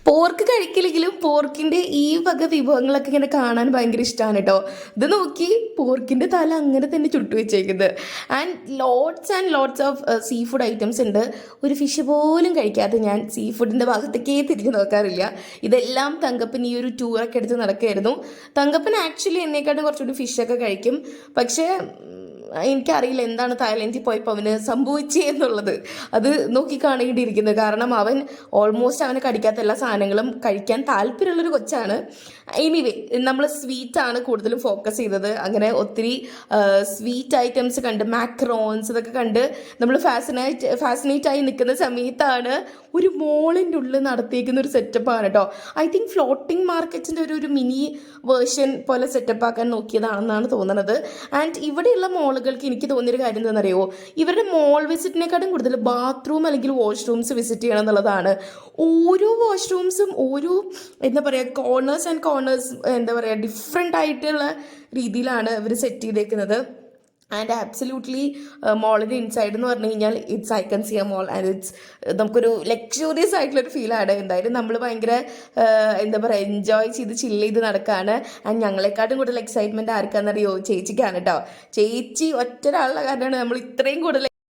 Pork കഴിക്കില്ലെങ്കിലും പോർക്കിൻ്റെ ഈ വക വിഭവങ്ങളൊക്കെ ഇങ്ങനെ കാണാൻ ഭയങ്കര ഇഷ്ടമാണ് കേട്ടോ. ഇത് നോക്കി പോർക്കിൻ്റെ തല അങ്ങനെ തന്നെ ചുട്ടു വെച്ചേക്കുന്നത്. And lots of sea food items ഉണ്ട്. ഒരു ഫിഷ് പോലും കഴിക്കാതെ ഞാൻ സീ ഫുഡിൻ്റെ ഭാഗത്തേക്കേ തിരിഞ്ഞു നോക്കാറില്ല. ഇതെല്ലാം തങ്കപ്പൻ ഈ ഒരു ടൂറൊക്കെ എടുത്ത് നടക്കുകയായിരുന്നു. തങ്കപ്പൻ ആക്ച്വലി എന്നെക്കാട്ടും കുറച്ചുകൂടി ഫിഷൊക്കെ കഴിക്കും. പക്ഷേ എനിക്കറിയില്ല എന്താണ് തായ്ലൻഡിൽ പോയപ്പോൾ അവന് സംഭവിച്ചെന്നുള്ളത്. അത് നോക്കി കാണേണ്ടിയിരിക്കുന്നത്. കാരണം അവൻ ഓൾമോസ്റ്റ് അവന് കടിക്കാത്ത എല്ലാ സാധനങ്ങളും കഴിക്കാൻ താല്പര്യമുള്ളൊരു കൊച്ചാണ്. എനിവേ നമ്മൾ സ്വീറ്റാണ് കൂടുതലും ഫോക്കസ് ചെയ്തത്. അങ്ങനെ ഒത്തിരി സ്വീറ്റ് ഐറ്റംസ് കണ്ട് മാക്രോൺസ് ഇതൊക്കെ കണ്ട് നമ്മൾ ഫാസിനേറ്റ് ആയി നിൽക്കുന്ന സമയത്താണ് ഒരു മോളിൻ്റെ ഉള്ളിൽ നടത്തിയിരിക്കുന്ന ഒരു സെറ്റപ്പാണ് കേട്ടോ. ഐ തിങ്ക് ഫ്ലോട്ടിംഗ് മാർക്കറ്റിൻ്റെ ഒരു മിനി വേർഷൻ പോലെ സെറ്റപ്പ് ആക്കാൻ നോക്കിയതാണെന്നാണ് തോന്നുന്നത്. ആൻഡ് ഇവിടെയുള്ള മോളുകൾക്ക് എനിക്ക് തോന്നിയൊരു കാര്യം എന്താണെന്നറിയോ, ഇവരുടെ മോൾ വിസിറ്റിനെക്കാട്ടും കൂടുതൽ ബാത്റൂം അല്ലെങ്കിൽ വാഷ്റൂംസ് വിസിറ്റ് ചെയ്യണം എന്നുള്ളതാണ്. ഓരോ വാഷ്റൂംസും ഓരോ എന്താ പറയുക കോർണേഴ്സ് ആൻഡ് കോർണേഴ്സ് എന്താ പറയുക ഡിഫറെൻ്റ് ആയിട്ടുള്ള രീതിയിലാണ് ഇവർ സെറ്റ് ചെയ്തേക്കുന്നത്. ആൻഡ് ആബ്സല്യൂട്ട്ലി മോളിൻ്റെ ഇൻസൈഡ് എന്ന് പറഞ്ഞു കഴിഞ്ഞാൽ it's I can see a mall and it's നമുക്കൊരു ലക്ഷറിയസ് ആയിട്ടുള്ളൊരു ഫീലാണ്. എന്തായാലും നമ്മൾ ഭയങ്കര എന്താ പറയുക എൻജോയ് ചെയ്ത് ചില്ല് ചെയ്ത് നടക്കുകയാണ്. ആൻഡ് ഞങ്ങളെക്കാട്ടും കൂടുതൽ എക്സൈറ്റ്മെൻറ്റ് ആർക്കാണെന്നറിയോ, ചേച്ചിക്കാണ് കേട്ടോ. ചേച്ചി ഒറ്റ ഒരാളുടെ കാരണമാണ് നമ്മൾ ഇത്രയും കൂടുതൽ